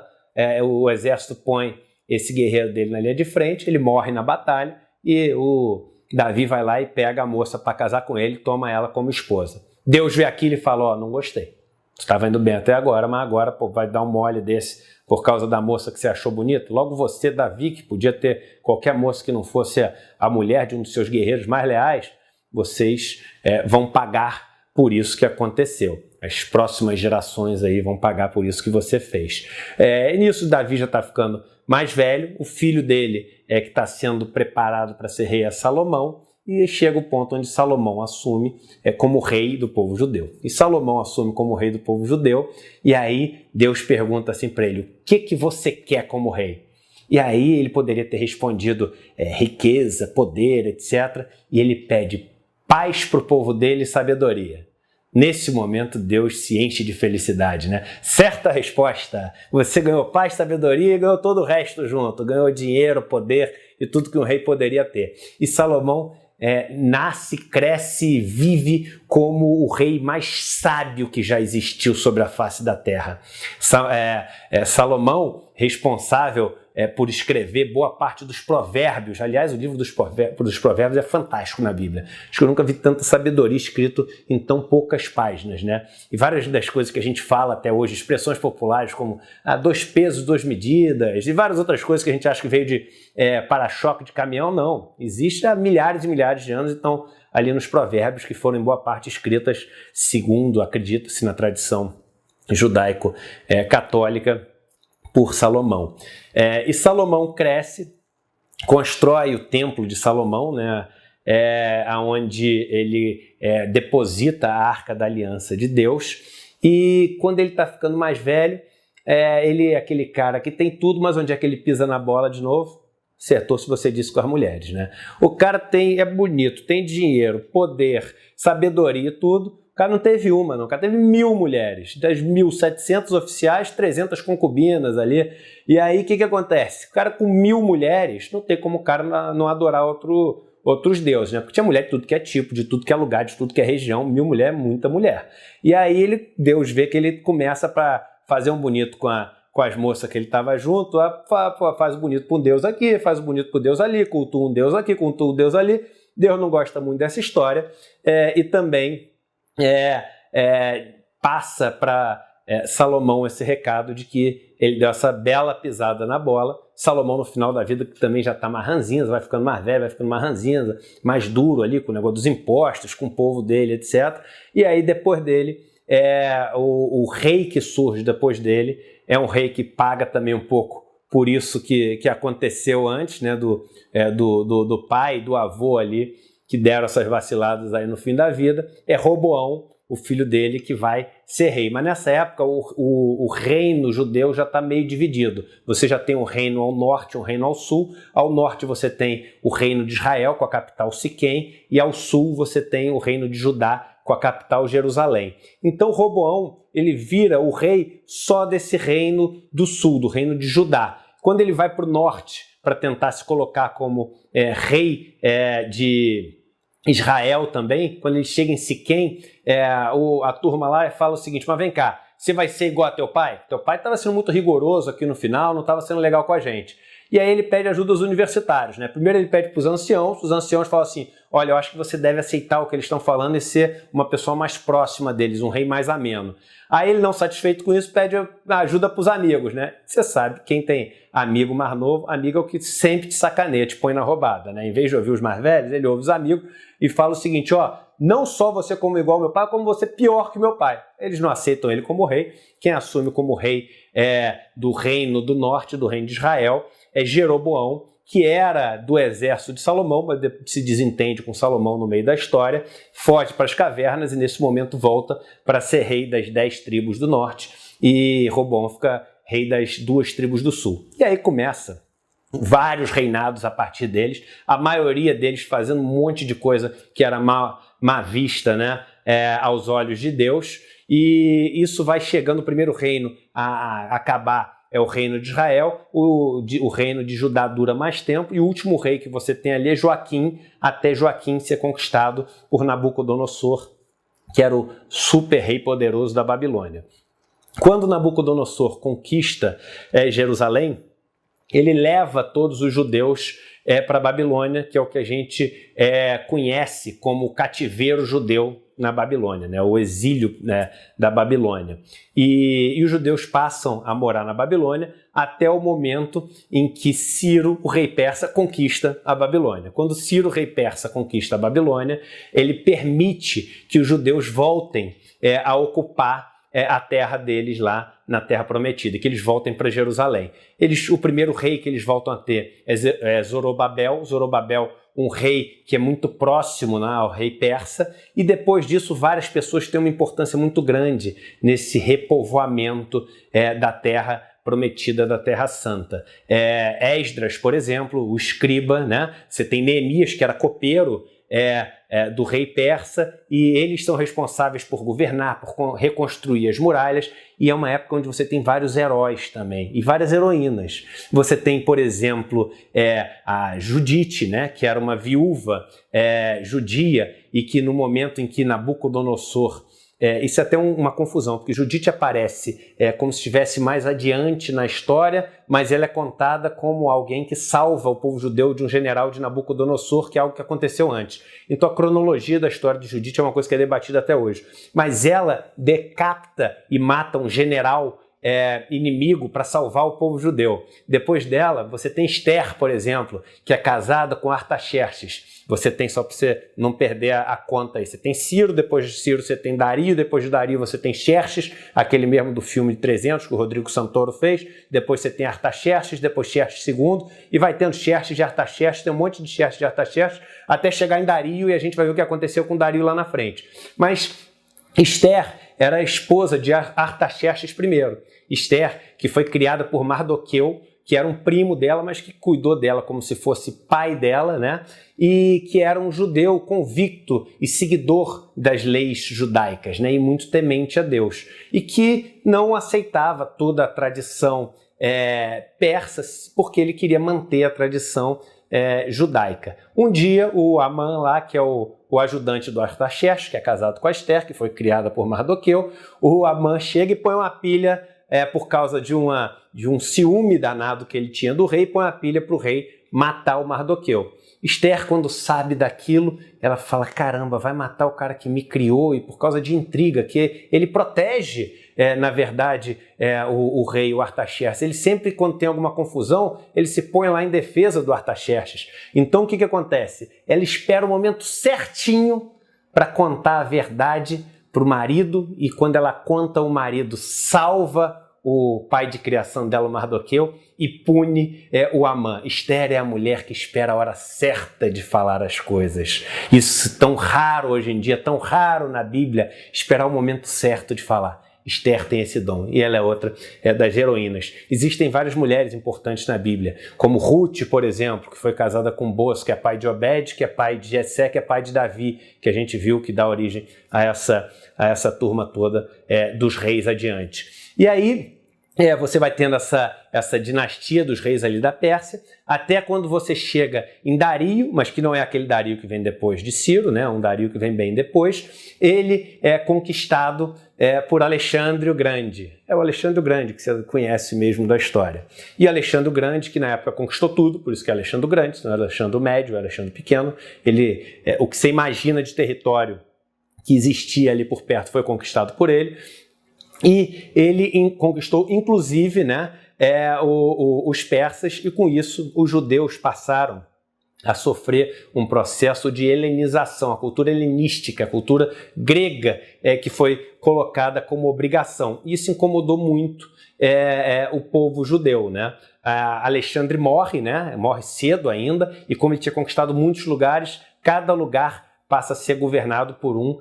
o exército põe esse guerreiro dele na linha de frente, ele morre na batalha e o Davi vai lá e pega a moça para casar com ele, toma ela como esposa. Deus vê aquilo e fala, não gostei. Você estava indo bem até agora, mas agora vai dar um mole desse por causa da moça que você achou bonita. Logo você, Davi, que podia ter qualquer moça que não fosse a mulher de um dos seus guerreiros mais leais, vocês vão pagar por isso que aconteceu. As próximas gerações aí vão pagar por isso que você fez. Nisso, Davi já está ficando mais velho, o filho dele que está sendo preparado para ser rei é Salomão, e chega o ponto onde Salomão assume como rei do povo judeu. E Salomão assume como rei do povo judeu, e aí Deus pergunta assim para ele, o que você quer como rei? E aí ele poderia ter respondido riqueza, poder, etc. E ele pede paz para o povo dele e sabedoria. Nesse momento, Deus se enche de felicidade, né? Certa resposta. Você ganhou paz, sabedoria e ganhou todo o resto junto. Ganhou dinheiro, poder e tudo que um rei poderia ter. E Salomão nasce, cresce e vive como o rei mais sábio que já existiu sobre a face da terra. Salomão, responsável por escrever boa parte dos provérbios. Aliás, o livro dos provérbios é fantástico na Bíblia. Acho que eu nunca vi tanta sabedoria escrito em tão poucas páginas, né? E várias das coisas que a gente fala até hoje, expressões populares como 2 pesos, 2 medidas, e várias outras coisas que a gente acha que veio de para-choque de caminhão, não. Existe há milhares e milhares de anos, então ali nos provérbios, que foram em boa parte escritas segundo, acredita-se, na tradição judaico-católica, por Salomão. E Salomão cresce, constrói o templo de Salomão, né, onde ele deposita a Arca da Aliança de Deus, e quando ele está ficando mais velho, ele é aquele cara que tem tudo, mas onde é que ele pisa na bola de novo? Acertou se você disse com as mulheres, né? O cara é bonito, tem dinheiro, poder, sabedoria e tudo, O cara não teve uma, não. O cara teve 1000 mulheres. Das 1.700 oficiais, 300 concubinas ali. E aí, o que acontece? O cara com 1000 mulheres, não tem como o cara não adorar outros deuses, né? Porque tinha mulher de tudo que é tipo, de tudo que é lugar, de tudo que é região. 1000 mulheres é muita mulher. E aí, Deus vê que ele começa para fazer um bonito com as moças que ele estava junto, faz o bonito para um deus aqui, faz o bonito para o deus ali, cultua um deus aqui, cultua um deus ali. Deus não gosta muito dessa história e também passa para Salomão esse recado de que ele deu essa bela pisada na bola. Salomão, no final da vida, que também já está mais ranzinza, vai ficando mais velho, vai ficando mais ranzinza, mais duro ali com o negócio dos impostos, com o povo dele, etc. E aí, depois dele, o rei que surge depois dele é um rei que paga também um pouco por isso que aconteceu antes, né, do pai, do avô ali, que deram essas vaciladas aí no fim da vida. É Roboão, o filho dele, que vai ser rei. Mas nessa época o reino judeu já está meio dividido. Você já tem um reino ao norte, um reino ao sul. Ao norte você tem o reino de Israel, com a capital Siquém, e ao sul você tem o reino de Judá, com a capital Jerusalém. Então Roboão, ele vira o rei só desse reino do sul, do reino de Judá. Quando ele vai para o norte para tentar se colocar como rei de Israel também, quando ele chega em Siquém, a turma lá fala o seguinte: mas vem cá, você vai ser igual a teu pai? Teu pai estava sendo muito rigoroso aqui no final, não estava sendo legal com a gente. E aí ele pede ajuda aos universitários, né? Primeiro ele pede para os anciãos falam assim: olha, eu acho que você deve aceitar o que eles estão falando e ser uma pessoa mais próxima deles, um rei mais ameno. Aí ele, não satisfeito com isso, pede ajuda para os amigos, né? Você sabe, quem tem amigo mais novo, amigo é o que sempre te sacaneia, te põe na roubada, né? Em vez de ouvir os mais velhos, ele ouve os amigos e fala o seguinte: ó, não só você como igual ao meu pai, como você pior que meu pai. Eles não aceitam ele como rei. Quem assume como rei do reino do norte, do reino de Israel, é Jeroboão, que era do exército de Salomão, mas se desentende com Salomão no meio da história, foge para as cavernas e nesse momento volta para ser rei das 10 tribos do norte, e Roboão fica rei das 2 tribos do sul. E aí começa vários reinados a partir deles, a maioria deles fazendo um monte de coisa que era má vista, né, aos olhos de Deus, e isso vai chegando, o primeiro reino a acabar é o reino de Israel, o reino de Judá dura mais tempo, e o último rei que você tem ali é Joaquim, até Joaquim ser conquistado por Nabucodonosor, que era o super rei poderoso da Babilônia. Quando Nabucodonosor conquista Jerusalém, ele leva todos os judeus para a Babilônia, que é o que a gente conhece como cativeiro judeu na Babilônia, né? O exílio, né, da Babilônia. E os judeus passam a morar na Babilônia até o momento em que Ciro, o rei persa, conquista a Babilônia. Quando Ciro, o rei persa, conquista a Babilônia, ele permite que os judeus voltem a ocupar a terra deles lá na Terra Prometida, que eles voltem para Jerusalém. O primeiro rei que eles voltam a ter é Zorobabel. Zorobabel, um rei que é muito próximo, né, ao rei persa, e depois disso várias pessoas têm uma importância muito grande nesse repovoamento da Terra Prometida, da Terra Santa. Esdras, por exemplo, o escriba, né? Você tem Neemias, que era copeiro do rei persa, e eles são responsáveis por governar, por reconstruir as muralhas, e é uma época onde você tem vários heróis também, e várias heroínas. Você tem, por exemplo, a Judite, né, que era uma viúva judia, e que no momento em que Nabucodonosor... isso é até uma confusão, porque Judite aparece como se estivesse mais adiante na história, mas ela é contada como alguém que salva o povo judeu de um general de Nabucodonosor, que é algo que aconteceu antes. Então a cronologia da história de Judite é uma coisa que é debatida até hoje. Mas ela decapita e mata um general inimigo para salvar o povo judeu. Depois dela, você tem Esther, por exemplo, que é casada com Artaxerxes. Você tem, só para você não perder a conta aí, você tem Ciro, depois de Ciro você tem Dario, depois de Dario você tem Xerxes, aquele mesmo do filme de 300 que o Rodrigo Santoro fez, depois você tem Artaxerxes, depois Xerxes II, e vai tendo Xerxes de Artaxerxes, tem um monte de Xerxes de Artaxerxes, até chegar em Dario, e a gente vai ver o que aconteceu com Dario lá na frente. Mas Esther era a esposa de Artaxerxes I. Esther, que foi criada por Mardoqueu, que era um primo dela, mas que cuidou dela como se fosse pai dela, né? E que era um judeu convicto e seguidor das leis judaicas, né? E muito temente a Deus. E que não aceitava toda a tradição persa, porque ele queria manter a tradição judaica. Um dia, o Amã lá, que é o ajudante do Artaxerxes, que é casado com a Esther, que foi criada por Mardoqueu, o Amã chega e põe uma pilha, por causa de um ciúme danado que ele tinha do rei, põe uma pilha para o rei matar o Mardoqueu. Esther, quando sabe daquilo, ela fala, caramba, vai matar o cara que me criou, e por causa de intriga, que ele protege, na verdade, o rei, o Artaxerxes. Ele sempre, quando tem alguma confusão, ele se põe lá em defesa do Artaxerxes. Então, o que acontece? Ela espera o momento certinho para contar a verdade para o marido, e quando ela conta, o marido salva o pai de criação dela, o Mardoqueu, e pune o Amã. Esther é a mulher que espera a hora certa de falar as coisas. Isso tão raro hoje em dia, tão raro na Bíblia, esperar o momento certo de falar. Esther tem esse dom, e ela é outra das heroínas. Existem várias mulheres importantes na Bíblia, como Ruth, por exemplo, que foi casada com Boaz, que é pai de Obed, que é pai de Jessé, que é pai de Davi, que a gente viu que dá origem a essa turma toda dos reis adiante. E aí, você vai tendo essa dinastia dos reis ali da Pérsia, até quando você chega em Dario, mas que não é aquele Dario que vem depois de Ciro, né? Um Dario que vem bem depois. Ele é conquistado por Alexandre o Grande. É o Alexandre o Grande, que você conhece mesmo da história. E Alexandre o Grande, que na época conquistou tudo, por isso que é Alexandre o Grande, não é Alexandre o Médio, é Alexandre o Pequeno. O que você imagina de território que existia ali por perto foi conquistado por ele. E ele conquistou, inclusive, né, os persas, e com isso os judeus passaram a sofrer um processo de helenização, a cultura helenística, a cultura grega, que foi colocada como obrigação. Isso incomodou muito o povo judeu, né? Alexandre morre, né? Morre cedo ainda, e como ele tinha conquistado muitos lugares, cada lugar passa a ser governado por um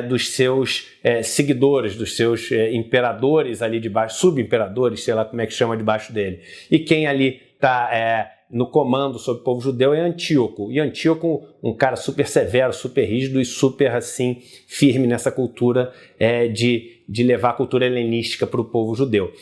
dos seus seguidores, dos seus imperadores ali debaixo, subimperadores, sei lá como é que chama debaixo dele. E quem ali está no comando sobre o povo judeu é Antíoco. E Antíoco, um cara super severo, super rígido e super assim firme nessa cultura de levar a cultura helenística para o povo judeu.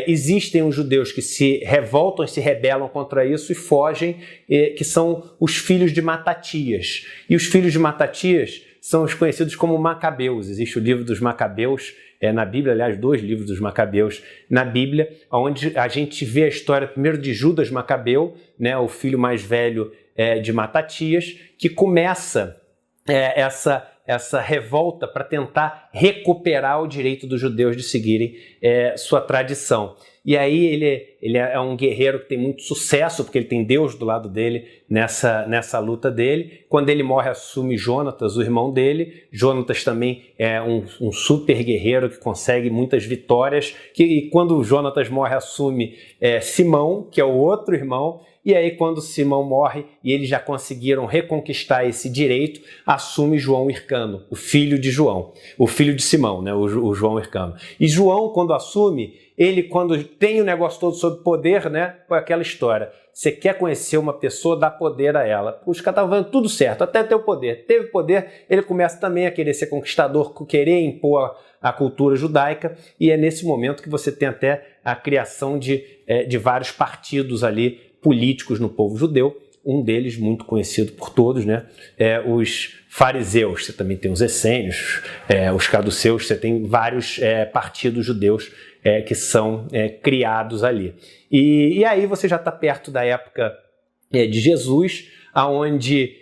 Existem os judeus que se revoltam e se rebelam contra isso e fogem, que são os filhos de Matatias. E os filhos de Matatias são os conhecidos como Macabeus. Existe o livro dos Macabeus na Bíblia, aliás, 2 livros dos Macabeus na Bíblia, onde a gente vê a história primeiro de Judas Macabeu, né, o filho mais velho de Matatias, que começa essa revolta para tentar recuperar o direito dos judeus de seguirem sua tradição. E aí ele é um guerreiro que tem muito sucesso, porque ele tem Deus do lado dele nessa luta dele. Quando ele morre, assume Jonatas, o irmão dele. Jonatas também é um super guerreiro que consegue muitas vitórias. E quando Jonatas morre, assume Simão, que é o outro irmão. E aí, quando Simão morre e eles já conseguiram reconquistar esse direito, assume João Hircano, o filho de João, o filho de Simão, né? o João Hircano. E João, quando assume, ele, quando tem o negócio todo sobre poder, né? Com aquela história. Você quer conhecer uma pessoa, dá poder a ela. Os caras estavam vendo tudo certo, até ter o poder. Teve poder, ele começa também a querer ser conquistador, querer impor a cultura judaica, e é nesse momento que você tem até a criação de vários partidos ali, políticos no povo judeu. Um deles, muito conhecido por todos, né? Os fariseus. Você também tem os essênios, os caduceus, você tem vários partidos judeus que são criados ali. E aí você já está perto da época de Jesus, onde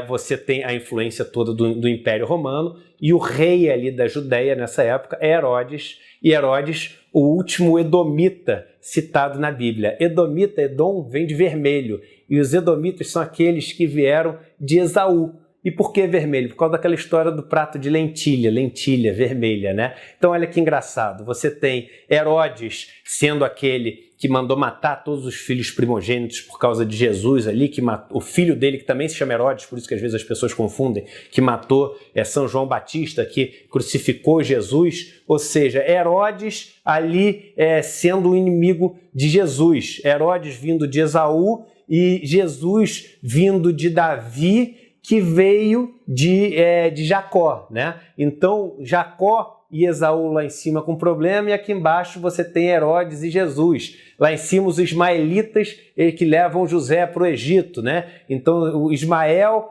você tem a influência toda do Império Romano, e o rei ali da Judéia nessa época é Herodes, e Herodes, o último edomita citado na Bíblia. Edomita, Edom, vem de vermelho, e os edomitas são aqueles que vieram de Esaú. E por que vermelho? Por causa daquela história do prato de lentilha vermelha, né? Então olha que engraçado, você tem Herodes sendo aquele que mandou matar todos os filhos primogênitos por causa de Jesus ali, que matou, o filho dele, que também se chama Herodes, por isso que às vezes as pessoas confundem, que matou São João Batista, que crucificou Jesus, ou seja, Herodes ali sendo o inimigo de Jesus, Herodes vindo de Esaú e Jesus vindo de Davi, que veio de Jacó, né? Então, Jacó e Esaú lá em cima com problema, e aqui embaixo você tem Herodes e Jesus. Lá em cima os ismaelitas que levam José para o Egito, né? Então o Ismael,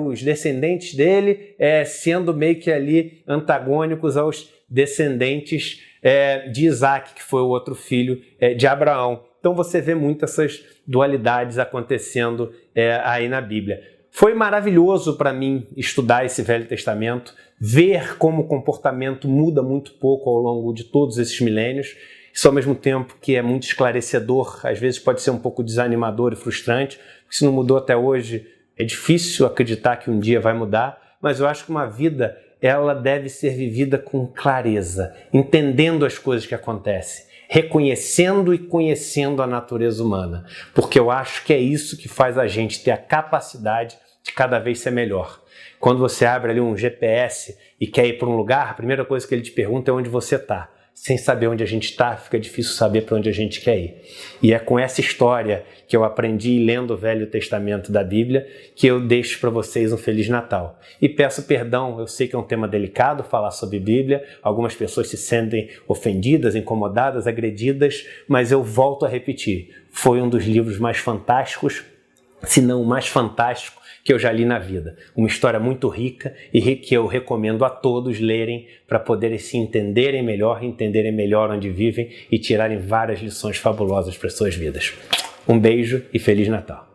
os descendentes dele, sendo meio que ali antagônicos aos descendentes de Isaac, que foi o outro filho de Abraão. Então você vê muito essas dualidades acontecendo aí na Bíblia. Foi maravilhoso para mim estudar esse Velho Testamento, ver como o comportamento muda muito pouco ao longo de todos esses milênios. Isso ao mesmo tempo que é muito esclarecedor, às vezes pode ser um pouco desanimador e frustrante, porque se não mudou até hoje, é difícil acreditar que um dia vai mudar, mas eu acho que uma vida ela deve ser vivida com clareza, entendendo as coisas que acontecem, reconhecendo e conhecendo a natureza humana, porque eu acho que é isso que faz a gente ter a capacidade de cada vez ser melhor. Quando você abre ali um GPS e quer ir para um lugar, a primeira coisa que ele te pergunta é onde você está. Sem saber onde a gente está, fica difícil saber para onde a gente quer ir. E é com essa história que eu aprendi lendo o Velho Testamento da Bíblia que eu deixo para vocês um Feliz Natal. E peço perdão, eu sei que é um tema delicado falar sobre Bíblia, algumas pessoas se sentem ofendidas, incomodadas, agredidas, mas eu volto a repetir, foi um dos livros mais fantásticos, se não o mais fantástico, que eu já li na vida. Uma história muito rica e que eu recomendo a todos lerem para poderem se entenderem melhor onde vivem e tirarem várias lições fabulosas para suas vidas. Um beijo e Feliz Natal!